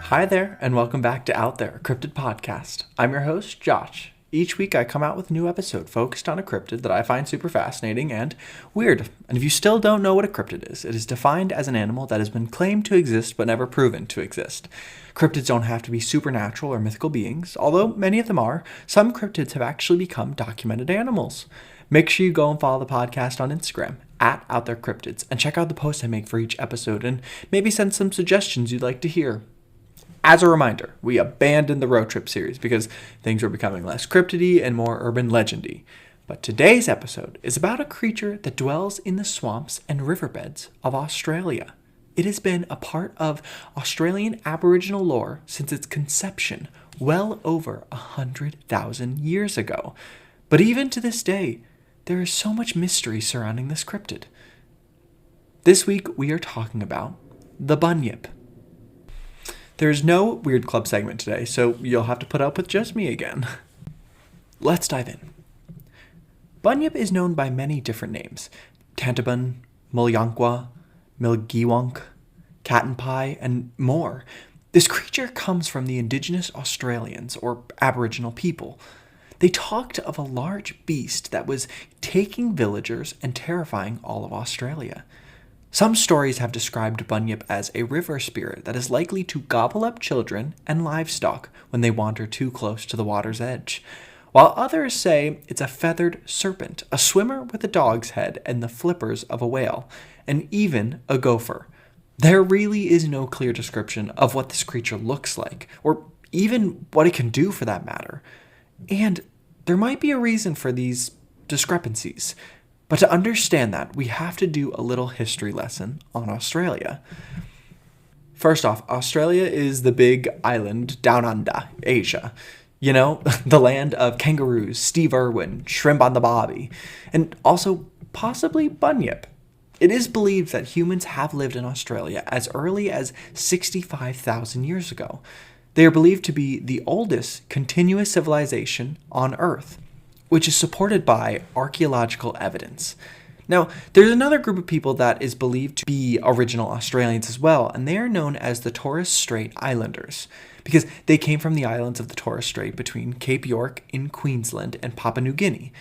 Hi there, and welcome back to Out There, a Cryptid podcast. I'm your host, Josh. Each week I come out with a new episode focused on a cryptid that I find super fascinating and weird. And if you still don't know what a cryptid is, it is defined as an animal that has been claimed to exist but never proven to exist. Cryptids don't have to be supernatural or mythical beings, although many of them are. Some cryptids have actually become documented animals. Make sure you go and follow the podcast on Instagram, at Out There Cryptids, and check out the posts I make for each episode and maybe send some suggestions you'd like to hear. As a reminder, we abandoned the road trip series because things were becoming less cryptidy and more urban legendy. But today's episode is about a creature that dwells in the swamps and riverbeds of Australia. It has been a part of Australian Aboriginal lore since its conception well over 100,000 years ago. But even to this day, there is so much mystery surrounding this cryptid. This week we are talking about the Bunyip. There's no Weird Club segment today, so you'll have to put up with just me again. Let's dive in. Bunyip is known by many different names: Tantabun, Mulyankwa, Milgiwunk, Cat and Pie, and more. This creature comes from the indigenous Australians, or Aboriginal people. They talked of a large beast that was taking villagers and terrifying all of Australia. Some stories have described Bunyip as a river spirit that is likely to gobble up children and livestock when they wander too close to the water's edge, while others say it's a feathered serpent, a swimmer with a dog's head and the flippers of a whale, and even a gopher. There really is no clear description of what this creature looks like, or even what it can do for that matter. And there might be a reason for these discrepancies. But to understand that, we have to do a little history lesson on Australia. First off, Australia is the big island down under, Asia. You know, the land of kangaroos, Steve Irwin, shrimp on the bobby, and also possibly Bunyip. It is believed that humans have lived in Australia as early as 65,000 years ago. They are believed to be the oldest continuous civilization on Earth, which is supported by archaeological evidence. Now, there's another group of people that is believed to be original Australians as well, and they are known as the Torres Strait Islanders, because they came from the islands of the Torres Strait between Cape York in Queensland and Papua New Guinea.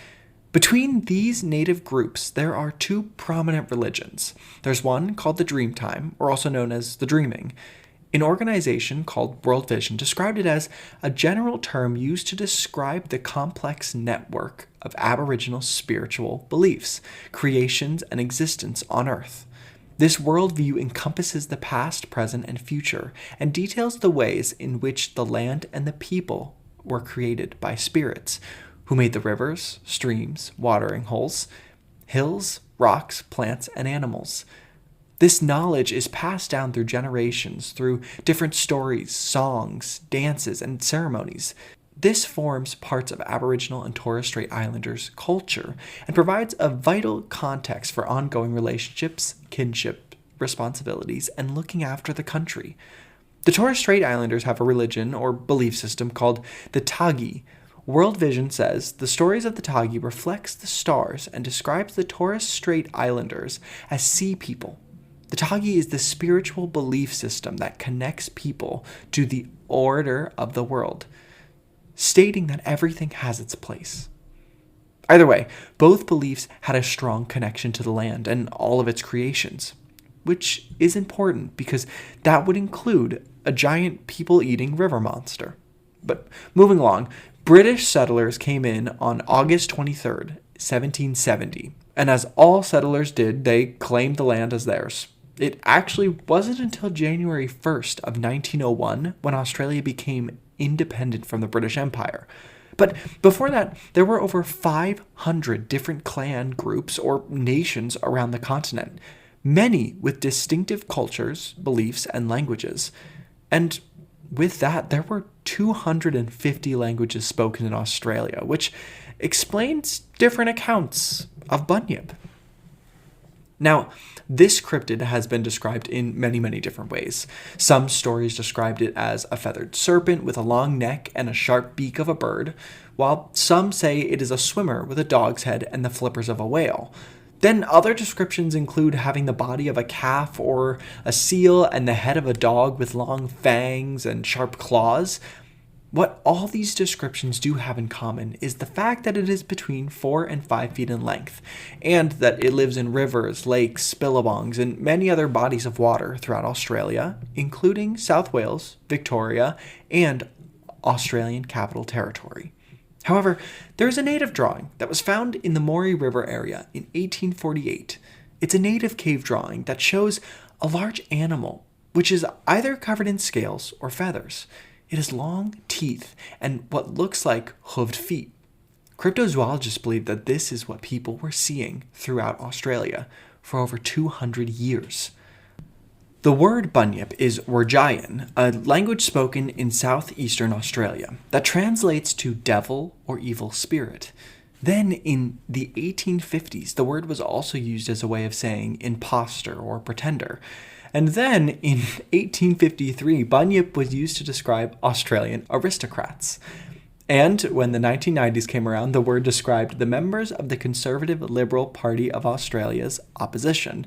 Between these native groups, there are two prominent religions. There's one called the Dreamtime, or also known as the Dreaming. An organization called World Vision described it as a general term used to describe the complex network of Aboriginal spiritual beliefs, creations, and existence on Earth. This worldview encompasses the past, present, and future, and details the ways in which the land and the people were created by spirits, who made the rivers, streams, watering holes, hills, rocks, plants, and animals. This knowledge is passed down through generations, through different stories, songs, dances, and ceremonies. This forms parts of Aboriginal and Torres Strait Islanders' culture and provides a vital context for ongoing relationships, kinship, responsibilities, and looking after the country. The Torres Strait Islanders have a religion or belief system called the Tagi. World Vision says the stories of the Tagi reflects the stars and describes the Torres Strait Islanders as sea people. The Tagi is the spiritual belief system that connects people to the order of the world, stating that everything has its place. Either way, both beliefs had a strong connection to the land and all of its creations, which is important because that would include a giant people-eating river monster. But moving along, British settlers came in on August 23rd, 1770, and as all settlers did, they claimed the land as theirs. It actually wasn't until January 1st of 1901 when Australia became independent from the British Empire. But before that, there were over 500 different clan groups or nations around the continent, many with distinctive cultures, beliefs, and languages. And with that, there were 250 languages spoken in Australia, which explains different accounts of Bunyip. Now, this cryptid has been described in many, many different ways. Some stories described it as a feathered serpent with a long neck and a sharp beak of a bird, while some say it is a swimmer with a dog's head and the flippers of a whale. Then other descriptions include having the body of a calf or a seal and the head of a dog with long fangs and sharp claws. What all these descriptions do have in common is the fact that it is between 4 and 5 feet in length, and that it lives in rivers, lakes, billabongs, and many other bodies of water throughout Australia, including South Wales, Victoria, and Australian Capital Territory. However, there is a native drawing that was found in the Moree River area in 1848. It's a native cave drawing that shows a large animal, which is either covered in scales or feathers. It has long teeth and what looks like hooved feet. Cryptozoologists believe that this is what people were seeing throughout Australia for over 200 years. The word Bunyip is Wurundjerian, a language spoken in southeastern Australia that translates to devil or evil spirit. Then in the 1850s, the word was also used as a way of saying imposter or pretender. And then in 1853, Bunyip was used to describe Australian aristocrats. And when the 1990s came around, the word described the members of the Conservative Liberal Party of Australia's opposition.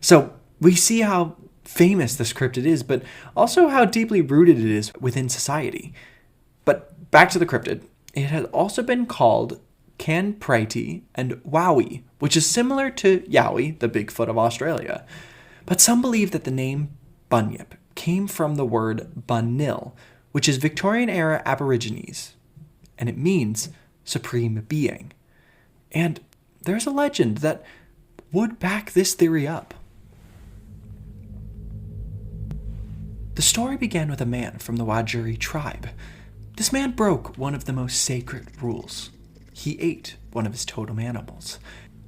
So we see how famous this cryptid is, but also how deeply rooted it is within society. But back to the cryptid. It has also been called Canprati and Wowie, which is similar to Yowie, the Bigfoot of Australia. But some believe that the name Bunyip came from the word Bunil, which is Victorian-era Aborigines, and it means supreme being. And there's a legend that would back this theory up. The story began with a man from the Wiradjuri tribe. This man broke one of the most sacred rules. He ate one of his totem animals,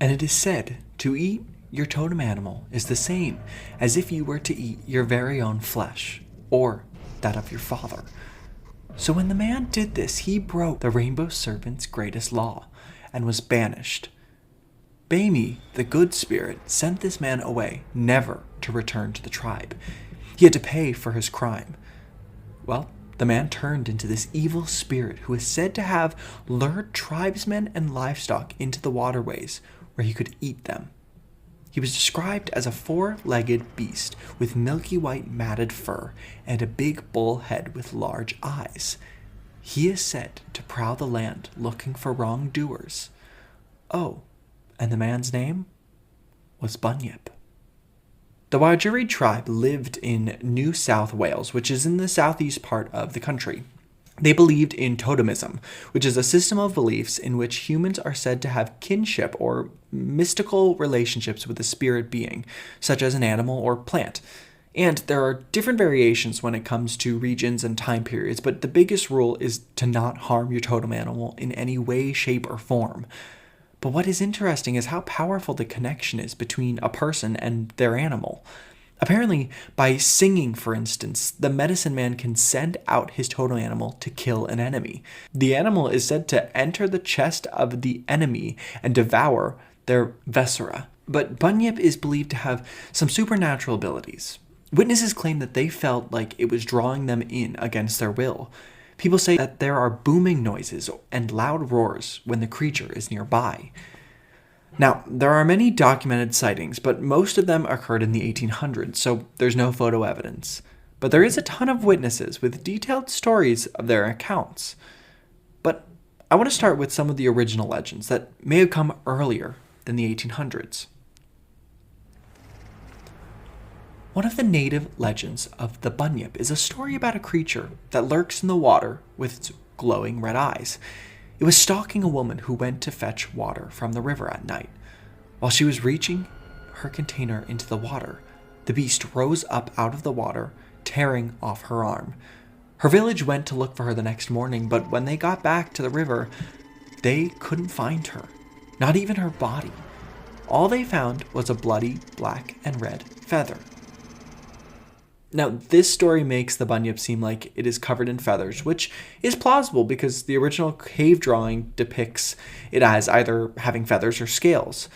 and it is said to eat your totem animal is the same as if you were to eat your very own flesh, or that of your father. So when the man did this, he broke the Rainbow Serpent's greatest law, and was banished. Bami, the good spirit, sent this man away, never to return to the tribe. He had to pay for his crime. Well, the man turned into this evil spirit who is said to have lured tribesmen and livestock into the waterways where he could eat them. He was described as a 4-legged beast with milky white matted fur and a big bull head with large eyes. He is said to prowl the land looking for wrongdoers. Oh, and the man's name was Bunyip. The Wiradjuri tribe lived in New South Wales, which is in the southeast part of the country. They believed in totemism, which is a system of beliefs in which humans are said to have kinship or mystical relationships with a spirit being, such as an animal or plant. And there are different variations when it comes to regions and time periods, but the biggest rule is to not harm your totem animal in any way, shape, or form. But what is interesting is how powerful the connection is between a person and their animal. Apparently, by singing, for instance, the medicine man can send out his totem animal to kill an enemy. The animal is said to enter the chest of the enemy and devour their viscera. But Bunyip is believed to have some supernatural abilities. Witnesses claim that they felt like it was drawing them in against their will. People say that there are booming noises and loud roars when the creature is nearby. Now, there are many documented sightings, but most of them occurred in the 1800s, so there's no photo evidence. But there is a ton of witnesses with detailed stories of their accounts. But I want to start with some of the original legends that may have come earlier than the 1800s. One of the native legends of the Bunyip is a story about a creature that lurks in the water with its glowing red eyes. It was stalking a woman who went to fetch water from the river at night. While she was reaching her container into the water, the beast rose up out of the water, tearing off her arm. Her village went to look for her the next morning, but when they got back to the river, they couldn't find her, not even her body. All they found was a bloody black and red feather. Now, this story makes the Bunyip seem like it is covered in feathers, which is plausible because the original cave drawing depicts it as either having feathers or scales.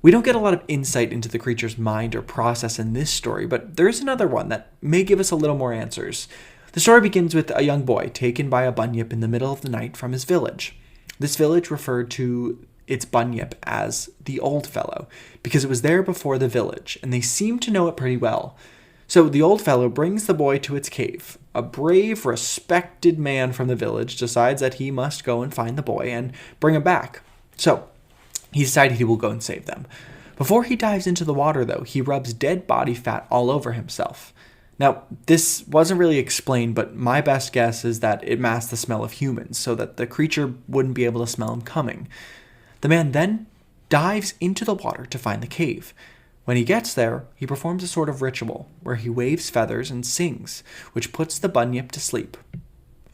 We don't get a lot of insight into the creature's mind or process in this story, but there is another one that may give us a little more answers. The story begins with a young boy taken by a Bunyip in the middle of the night from his village. This village referred to its Bunyip as the old fellow, because it was there before the village, and they seem to know it pretty well. So the old fellow brings the boy to its cave. A brave, respected man from the village decides that he must go and find the boy and bring him back. So he decided he will go and save them. Before he dives into the water, though, he rubs dead body fat all over himself. Now, this wasn't really explained, but my best guess is that it masked the smell of humans so that the creature wouldn't be able to smell him coming. The man then dives into the water to find the cave. When he gets there, he performs a sort of ritual where he waves feathers and sings, which puts the Bunyip to sleep.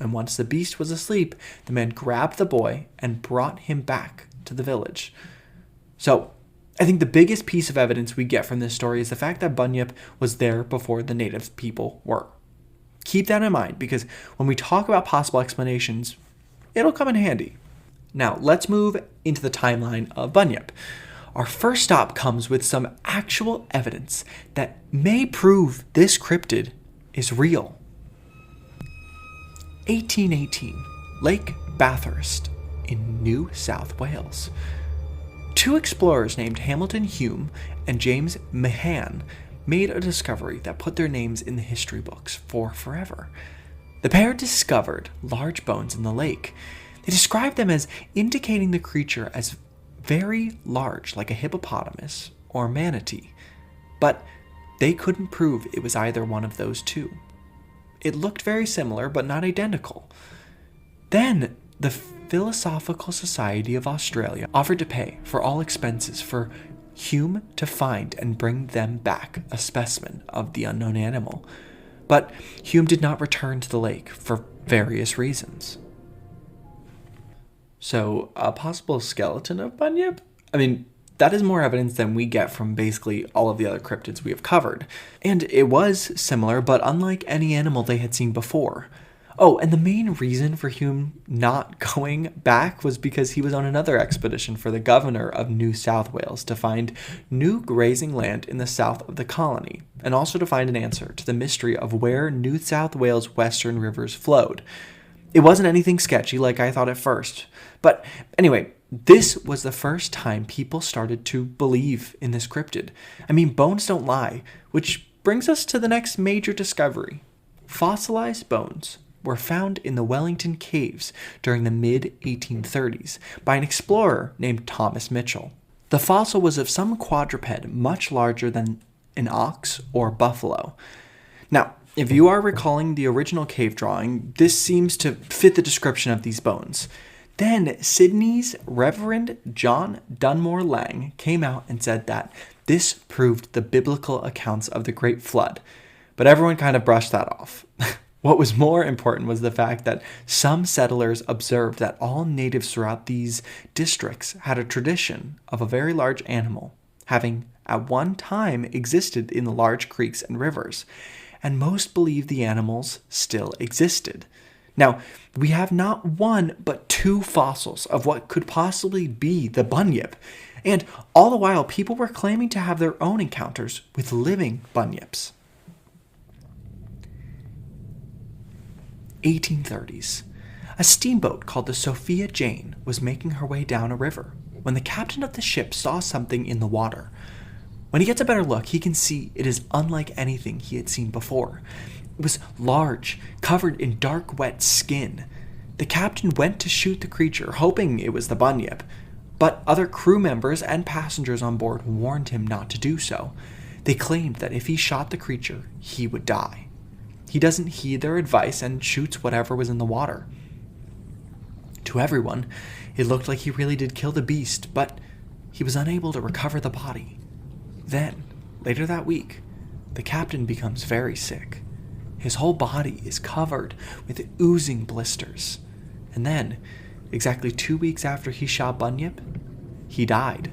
And once the beast was asleep, the man grabbed the boy and brought him back to the village. So, I think the biggest piece of evidence we get from this story is the fact that Bunyip was there before the native people were. Keep that in mind, because when we talk about possible explanations, it'll come in handy. Now, let's move into the timeline of Bunyip. Our first stop comes with some actual evidence that may prove this cryptid is real. 1818, Lake Bathurst in New South Wales. Two explorers named Hamilton Hume and James Mahan made a discovery that put their names in the history books for forever. The pair discovered large bones in the lake. They described them as indicating the creature as very large, like a hippopotamus or manatee, but they couldn't prove it was either one of those two. It looked very similar, but not identical. Then, the Philosophical Society of Australia offered to pay for all expenses for Hume to find and bring them back a specimen of the unknown animal. But Hume did not return to the lake for various reasons. So, a possible skeleton of Bunyip? I mean, that is more evidence than we get from basically all of the other cryptids we have covered. And it was similar, but unlike any animal they had seen before. Oh, and the main reason for Hume not going back was because he was on another expedition for the governor of New South Wales to find new grazing land in the south of the colony, and also to find an answer to the mystery of where New South Wales' western rivers flowed. It wasn't anything sketchy like I thought at first. But anyway, this was the first time people started to believe in this cryptid. I mean, bones don't lie, which brings us to the next major discovery. Fossilized bones were found in the Wellington Caves during the mid-1830s by an explorer named Thomas Mitchell. The fossil was of some quadruped much larger than an ox or buffalo. Now, if you are recalling the original cave drawing, this seems to fit the description of these bones. Then Sydney's Reverend John Dunmore Lang came out and said that this proved the biblical accounts of the Great Flood, but everyone kind of brushed that off. What was more important was the fact that some settlers observed that all natives throughout these districts had a tradition of a very large animal having at one time existed in the large creeks and rivers, and most believed the animals still existed. Now, we have not one but two fossils of what could possibly be the Bunyip, and all the while people were claiming to have their own encounters with living Bunyips. 1830s. A steamboat called the Sophia Jane was making her way down a river when the captain of the ship saw something in the water. When he gets a better look, he can see it is unlike anything he had seen before. It was large, covered in dark, wet skin. The captain went to shoot the creature, hoping it was the Bunyip, but other crew members and passengers on board warned him not to do so. They claimed that if he shot the creature, he would die. He doesn't heed their advice and shoots whatever was in the water. To everyone, it looked like he really did kill the beast, but he was unable to recover the body. Then, later that week, the captain becomes very sick. His whole body is covered with oozing blisters. And then, exactly 2 weeks after he shot Bunyip, he died.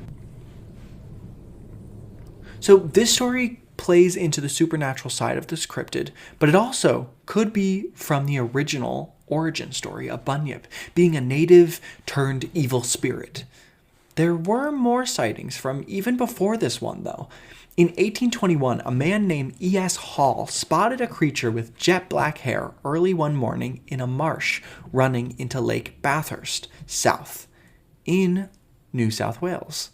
So this story plays into the supernatural side of this cryptid, but it also could be from the original origin story of Bunyip being a native turned evil spirit. There were more sightings from even before this one, though. In 1821, a man named E.S. Hall spotted a creature with jet black hair early one morning in a marsh running into Lake Bathurst, south, in New South Wales.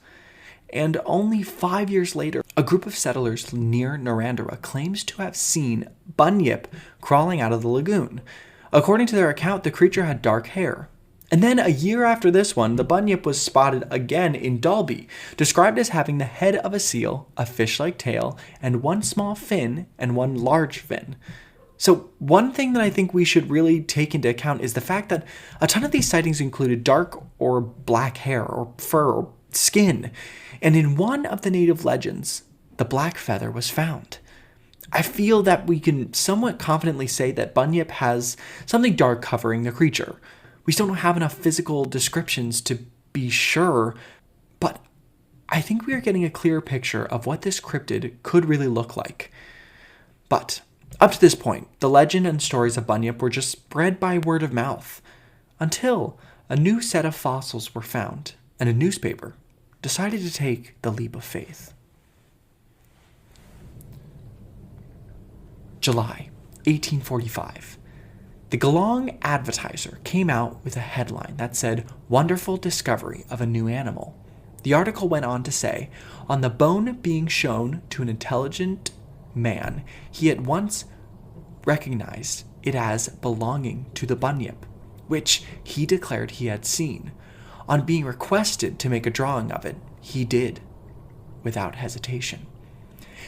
And only 5 years later, a group of settlers near Narrandera claims to have seen Bunyip crawling out of the lagoon. According to their account, the creature had dark hair. And then a year after this one, the Bunyip was spotted again in Dalby, described as having the head of a seal, a fish-like tail, and one small fin and one large fin. So one thing that I think we should really take into account is the fact that a ton of these sightings included dark or black hair or fur or skin. And in one of the native legends, the black feather was found. I feel that we can somewhat confidently say that Bunyip has something dark covering the creature. We still don't have enough physical descriptions to be sure, but I think we are getting a clearer picture of what this cryptid could really look like. But up to this point, the legend and stories of Bunyip were just spread by word of mouth, until a new set of fossils were found, and a newspaper decided to take the leap of faith. July 1845. The Geelong Advertiser came out with a headline that said, "Wonderful discovery of a new animal." The article went on to say, on the bone being shown to an intelligent man, he at once recognized it as belonging to the Bunyip, which he declared he had seen. On being requested to make a drawing of it, he did, without hesitation.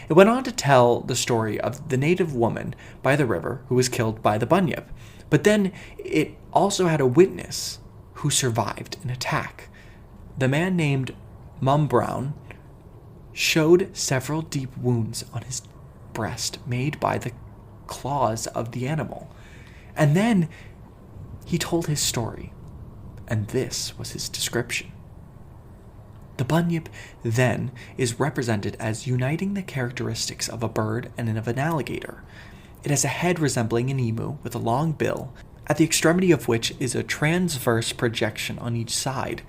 It went on to tell the story of the native woman by the river who was killed by the Bunyip, but then it also had a witness who survived an attack. The man named Mum Brown showed several deep wounds on his breast made by the claws of the animal. And then he told his story, and this was his description. The Bunyip, then, is represented as uniting the characteristics of a bird and of an alligator. It has a head resembling an emu with a long bill, at the extremity of which is a transverse projection on each side,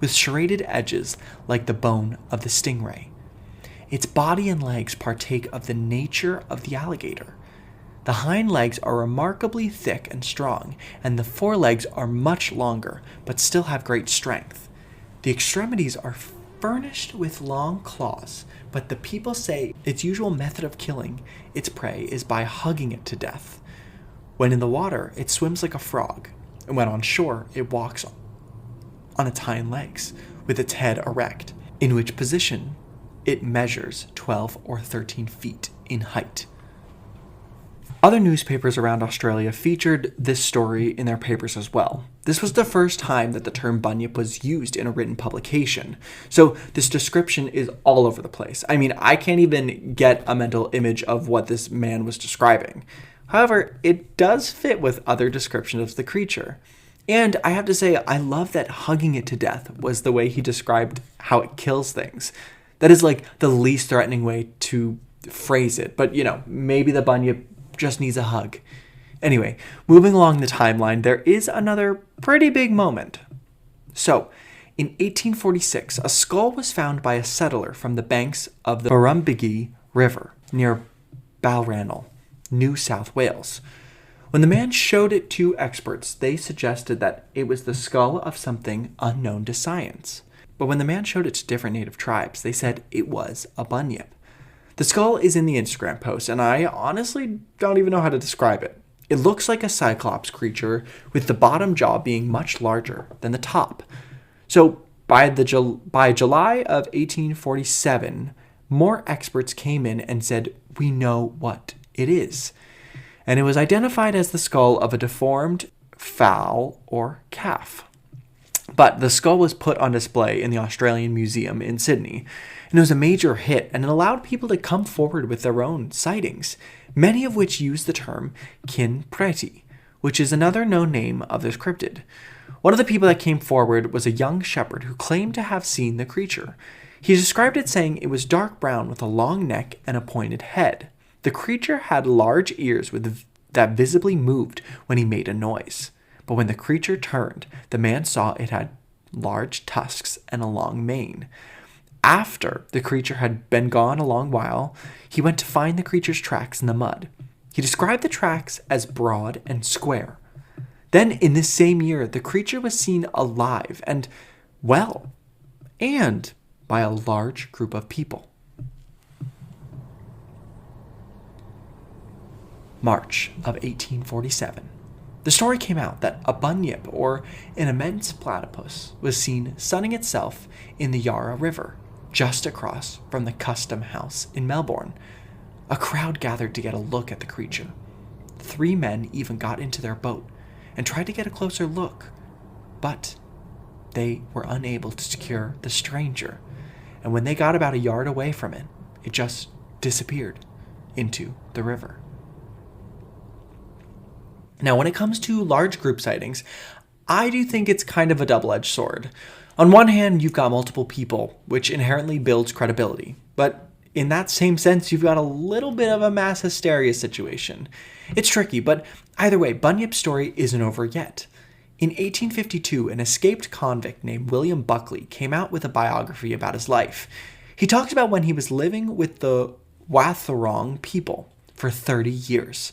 with serrated edges like the bone of the stingray. Its body and legs partake of the nature of the alligator. The hind legs are remarkably thick and strong, and the forelegs are much longer, but still have great strength. The extremities are furnished with long claws, but the people say its usual method of killing its prey is by hugging it to death. When in the water, it swims like a frog, and when on shore, it walks on its hind legs, with its head erect, in which position it measures 12 or 13 feet in height. Other newspapers around Australia featured this story in their papers as well. This was the first time that the term Bunyip was used in a written publication, so this description is all over the place. I mean, I can't even get a mental image of what this man was describing. However, it does fit with other descriptions of the creature. And I have to say, I love that hugging it to death was the way he described how it kills things. That is like the least threatening way to phrase it. But, maybe the Bunyip just needs a hug. Anyway, moving along the timeline, there is another pretty big moment. So, in 1846, a skull was found by a settler from the banks of the Murrumbidgee River near Balranald, New South Wales. When the man showed it to experts, they suggested that it was the skull of something unknown to science. But when the man showed it to different native tribes, they said it was a Bunyip. The skull is in the Instagram post, and I honestly don't even know how to describe it. It looks like a cyclops creature, with the bottom jaw being much larger than the top. So by July of 1847, more experts came in and said, "We know what it is." And it was identified as the skull of a deformed fowl or calf. But the skull was put on display in the Australian Museum in Sydney, and it was a major hit, and it allowed people to come forward with their own sightings, many of which use the term kin preti, which is another known name of this cryptid. One of the people that came forward was a young shepherd who claimed to have seen the creature. He described it saying it was dark brown with a long neck and a pointed head. The creature had large ears that visibly moved when he made a noise. But when the creature turned, the man saw it had large tusks and a long mane. After the creature had been gone a long while, he went to find the creature's tracks in the mud. He described the tracks as broad and square. Then, in this same year, the creature was seen alive and well. and by a large group of people. March of 1847. The story came out that a bunyip, or an immense platypus, was seen sunning itself in the Yarra River, just across from the Custom House in Melbourne. A crowd gathered to get a look at the creature. 3 men even got into their boat and tried to get a closer look, but they were unable to secure the stranger, and when they got about a yard away from it, it just disappeared into the river. Now, when it comes to large group sightings, I do think it's kind of a double-edged sword. On one hand, you've got multiple people, which inherently builds credibility, but in that same sense, you've got a little bit of a mass hysteria situation. It's tricky, but either way, Bunyip's story isn't over yet. In 1852, an escaped convict named William Buckley came out with a biography about his life. He talked about when he was living with the Wathaurong people for 30 years.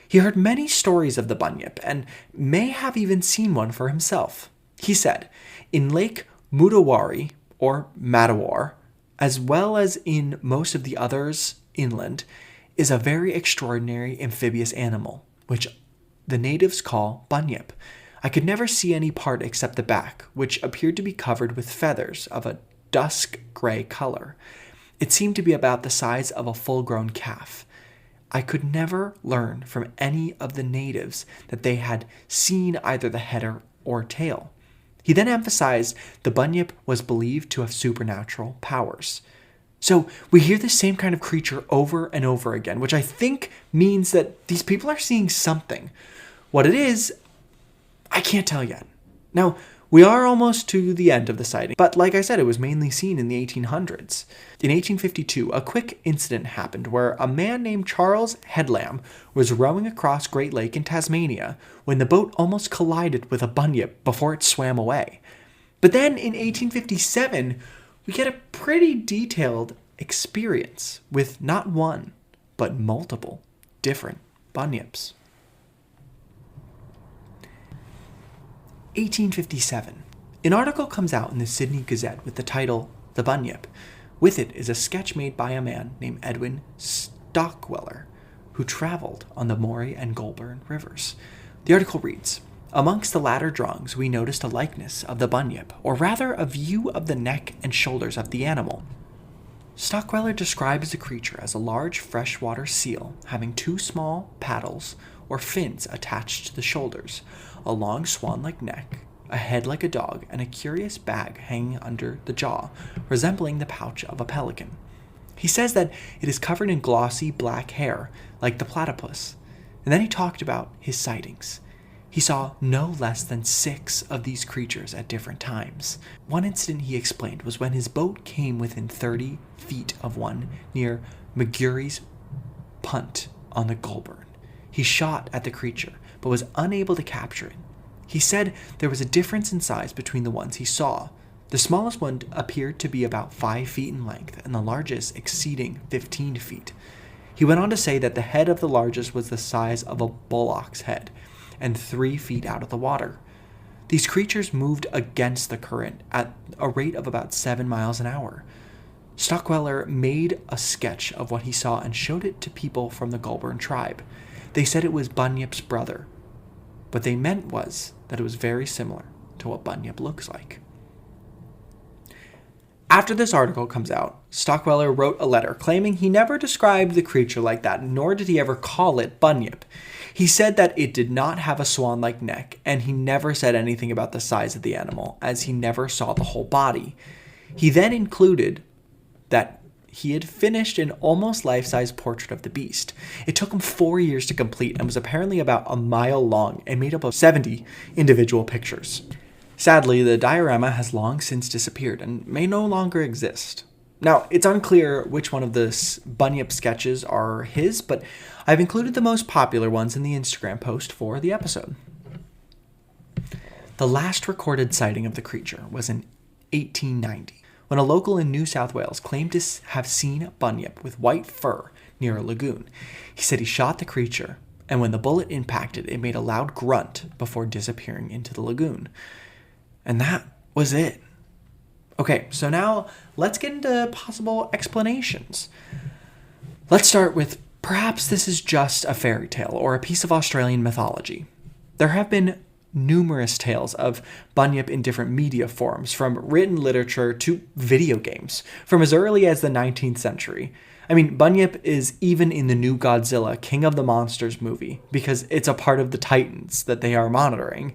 He heard many stories of the bunyip and may have even seen one for himself. He said, in Lake Mudawari, or Matawar, as well as in most of the others inland, is a very extraordinary amphibious animal, which the natives call bunyip. I could never see any part except the back, which appeared to be covered with feathers of a dusk gray color. It seemed to be about the size of a full-grown calf. I could never learn from any of the natives that they had seen either the head or tail. He then emphasized the bunyip was believed to have supernatural powers. So we hear the same kind of creature over and over again, which I think means that these people are seeing something. What it is, I can't tell yet. Now, we are almost to the end of the sighting, but like I said, it was mainly seen in the 1800s. In 1852, a quick incident happened where a man named Charles Headlam was rowing across Great Lake in Tasmania when the boat almost collided with a bunyip before it swam away. But then in 1857, we get a pretty detailed experience with not one, but multiple different bunyips. 1857. An article comes out in the Sydney Gazette with the title, The Bunyip. With it is a sketch made by a man named Edwin Stockweller, who traveled on the Moree and Goulburn rivers. The article reads, amongst the latter drawings we noticed a likeness of the bunyip, or rather a view of the neck and shoulders of the animal. Stockweller describes the creature as a large freshwater seal having 2 small paddles or fins attached to the shoulders, a long swan-like neck, a head like a dog, and a curious bag hanging under the jaw, resembling the pouch of a pelican. He says that it is covered in glossy black hair, like the platypus. And then he talked about his sightings. He saw no less than 6 of these creatures at different times. One incident he explained was when his boat came within 30 feet of one near McGurry's Punt on the Goulburn. He shot at the creature, but was unable to capture it. He said there was a difference in size between the ones he saw. The smallest one appeared to be about 5 feet in length, and the largest exceeding 15 feet. He went on to say that the head of the largest was the size of a bullock's head, and 3 feet out of the water. These creatures moved against the current at a rate of about 7 miles an hour. Stockweller made a sketch of what he saw and showed it to people from the Goulburn tribe. They said it was Bunyip's brother. What they meant was that it was very similar to what Bunyip looks like. After this article comes out, Stockweller wrote a letter claiming he never described the creature like that, nor did he ever call it Bunyip. He said that it did not have a swan-like neck, and he never said anything about the size of the animal, as he never saw the whole body. He then included that he had finished an almost life-size portrait of the beast. It took him 4 years to complete and was apparently about a mile long and made up of 70 individual pictures. Sadly, the diorama has long since disappeared and may no longer exist. Now, it's unclear which one of the Bunyip sketches are his, but I've included the most popular ones in the Instagram post for the episode. The last recorded sighting of the creature was in 1890. When a local in New South Wales claimed to have seen Bunyip with white fur near a lagoon. He said he shot the creature, and when the bullet impacted, it made a loud grunt before disappearing into the lagoon. And that was it. Okay, so now let's get into possible explanations. Let's start with perhaps this is just a fairy tale or a piece of Australian mythology. There have been numerous tales of Bunyip in different media forms, from written literature to video games, from as early as the 19th century. I mean, Bunyip is even in the new Godzilla King of the Monsters movie because it's a part of the Titans that they are monitoring.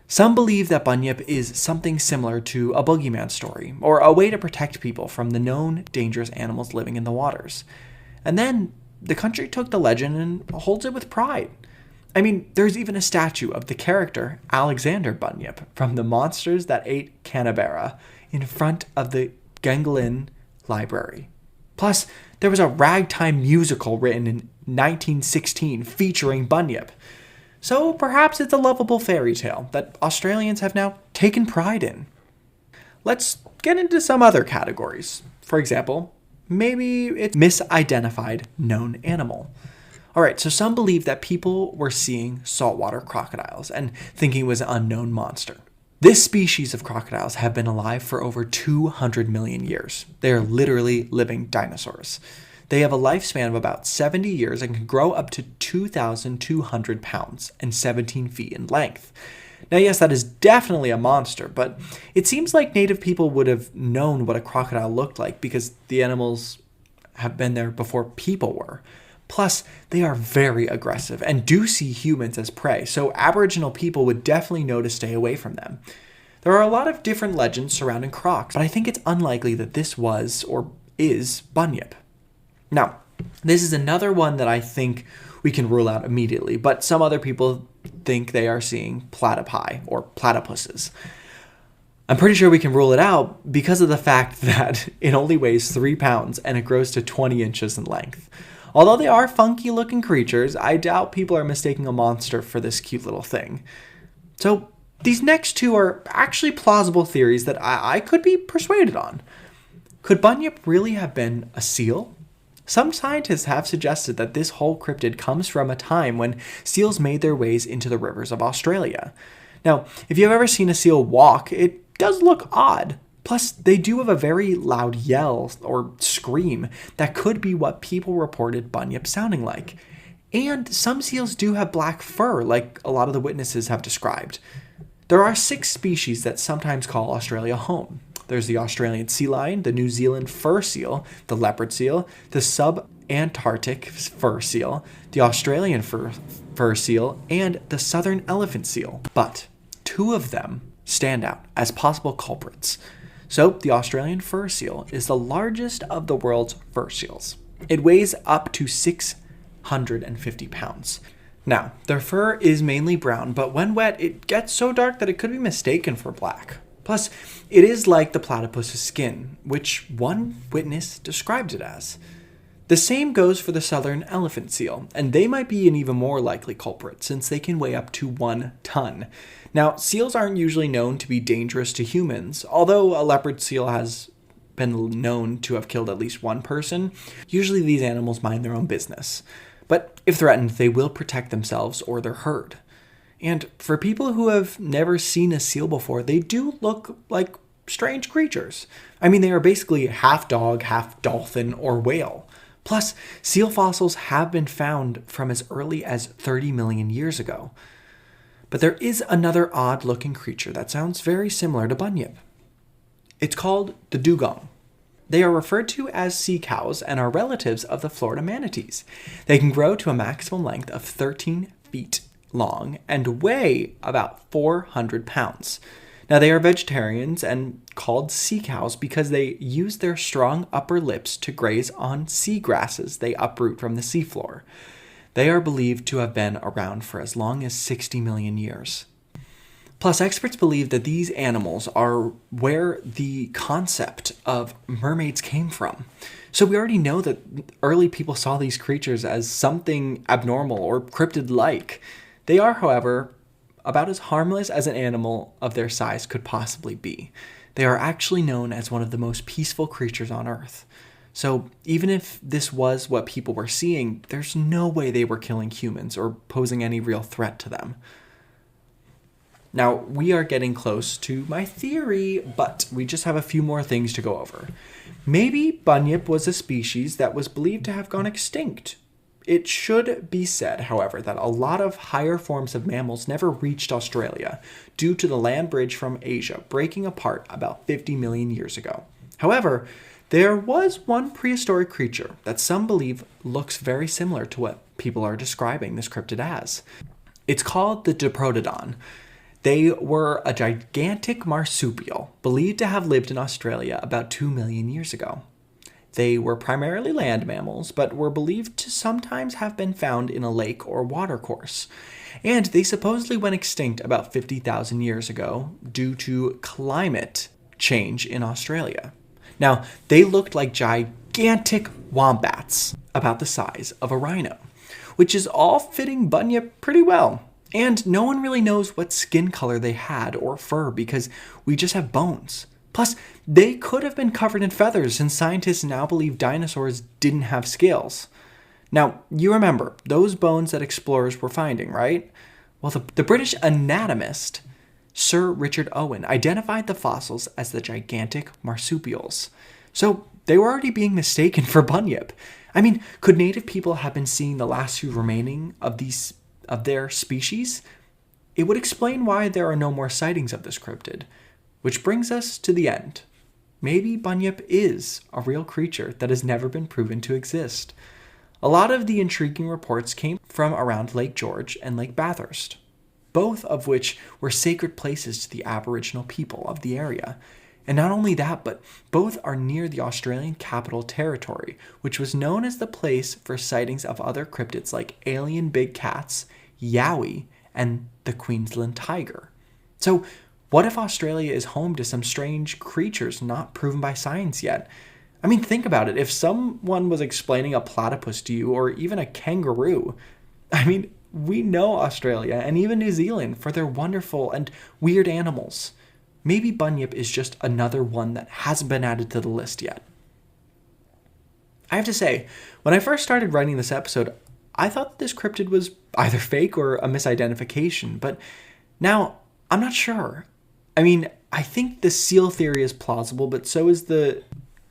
Some believe that Bunyip is something similar to a boogeyman story, or a way to protect people from the known dangerous animals living in the waters. And then the country took the legend and holds it with pride. I mean, there's even a statue of the character Alexander Bunyip from The Monsters That Ate Canberra in front of the Genglen Library. Plus, there was a ragtime musical written in 1916 featuring Bunyip. So perhaps it's a lovable fairy tale that Australians have now taken pride in. Let's get into some other categories. For example, maybe it's misidentified known animal. Alright, so some believe that people were seeing saltwater crocodiles and thinking it was an unknown monster. This species of crocodiles have been alive for over 200 million years. They are literally living dinosaurs. They have a lifespan of about 70 years and can grow up to 2,200 pounds and 17 feet in length. Now, yes, that is definitely a monster, but it seems like native people would have known what a crocodile looked like because the animals have been there before people were. Plus, they are very aggressive and do see humans as prey, so Aboriginal people would definitely know to stay away from them. There are a lot of different legends surrounding crocs, but I think it's unlikely that this was or is Bunyip. Now, this is another one that I think we can rule out immediately, but some other people think they are seeing platypi or platypuses. I'm pretty sure we can rule it out because of the fact that it only weighs 3 pounds and it grows to 20 inches in length. Although they are funky looking creatures, I doubt people are mistaking a monster for this cute little thing. So these next two are actually plausible theories that I could be persuaded on. Could Bunyip really have been a seal? Some scientists have suggested that this whole cryptid comes from a time when seals made their ways into the rivers of Australia. Now, if you've ever seen a seal walk, it does look odd. Plus, they do have a very loud yell or scream that could be what people reported Bunyip sounding like. And some seals do have black fur, like a lot of the witnesses have described. There are 6 species that sometimes call Australia home. There's the Australian sea lion, the New Zealand fur seal, the leopard seal, the sub-Antarctic fur seal, the Australian fur seal, and the southern elephant seal. But 2 of them stand out as possible culprits. So the Australian fur seal is the largest of the world's fur seals. It weighs up to 650 pounds. Now, their fur is mainly brown, but when wet, it gets so dark that it could be mistaken for black. Plus, it is like the platypus's skin, which one witness described it as. The same goes for the southern elephant seal, and they might be an even more likely culprit since they can weigh up to 1 ton. Now, seals aren't usually known to be dangerous to humans, although a leopard seal has been known to have killed at least one person. Usually these animals mind their own business. But if threatened, they will protect themselves or their herd. And for people who have never seen a seal before, they do look like strange creatures. I mean, they are basically half dog, half dolphin, or whale. Plus, seal fossils have been found from as early as 30 million years ago. But there is another odd-looking creature that sounds very similar to Bunyip. It's called the dugong. They are referred to as sea cows and are relatives of the Florida manatees. They can grow to a maximum length of 13 feet long and weigh about 400 pounds. Now, they are vegetarians and called sea cows because they use their strong upper lips to graze on sea grasses they uproot from the seafloor. They are believed to have been around for as long as 60 million years. Plus, experts believe that these animals are where the concept of mermaids came from. So we already know that early people saw these creatures as something abnormal or cryptid-like. They are, however, about as harmless as an animal of their size could possibly be. They are actually known as one of the most peaceful creatures on Earth. So even if this was what people were seeing, there's no way they were killing humans or posing any real threat to them. Now, we are getting close to my theory, but we just have a few more things to go over. Maybe Bunyip was a species that was believed to have gone extinct. It should be said, however, that a lot of higher forms of mammals never reached Australia due to the land bridge from Asia breaking apart about 50 million years ago. However, there was one prehistoric creature that some believe looks very similar to what people are describing this cryptid as. It's called the Diprotodon. They were a gigantic marsupial believed to have lived in Australia about 2 million years ago. They were primarily land mammals, but were believed to sometimes have been found in a lake or watercourse. And they supposedly went extinct about 50,000 years ago due to climate change in Australia. Now, they looked like gigantic wombats, about the size of a rhino, which is all fitting Bunyip pretty well. And no one really knows what skin color they had or fur because we just have bones. Plus, they could have been covered in feathers since scientists now believe dinosaurs didn't have scales. Now, you remember those bones that explorers were finding, right? Well, the British anatomist Sir Richard Owen identified the fossils as the gigantic marsupials. So they were already being mistaken for Bunyip. I mean, could native people have been seeing the last few remaining of their species? It would explain why there are no more sightings of this cryptid. Which brings us to the end. Maybe Bunyip is a real creature that has never been proven to exist. A lot of the intriguing reports came from around Lake George and Lake Bathurst, both of which were sacred places to the Aboriginal people of the area. And not only that, but both are near the Australian Capital Territory, which was known as the place for sightings of other cryptids like alien big cats, yowie, and the Queensland tiger. So, what if Australia is home to some strange creatures not proven by science yet? I mean, think about it. If someone was explaining a platypus to you, or even a kangaroo, we know Australia and even New Zealand for their wonderful and weird animals. Maybe Bunyip is just another one that hasn't been added to the list yet. I have to say, when I first started writing this episode, I thought this cryptid was either fake or a misidentification, but now I'm not sure. I think the seal theory is plausible, but so is the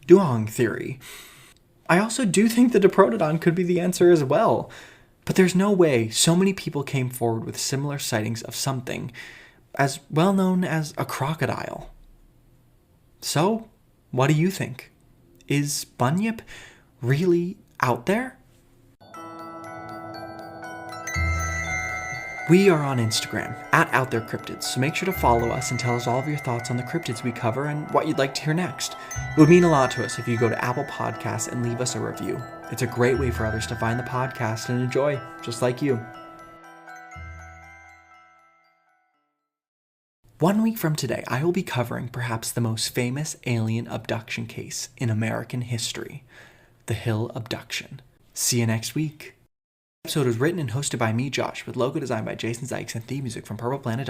Duong theory. I also do think the Diprotodon could be the answer as well. But there's no way so many people came forward with similar sightings of something as well known as a crocodile. So, what do you think? Is Bunyip really out there? We are on Instagram, @OutThereCryptids, so make sure to follow us and tell us all of your thoughts on the cryptids we cover and what you'd like to hear next. It would mean a lot to us if you go to Apple Podcasts and leave us a review. It's a great way for others to find the podcast and enjoy, just like you. 1 week from today, I will be covering perhaps the most famous alien abduction case in American history, the Hill Abduction. See you next week. This episode was written and hosted by me, Josh, with logo design by Jason Zykes and theme music from purpleplanet.com.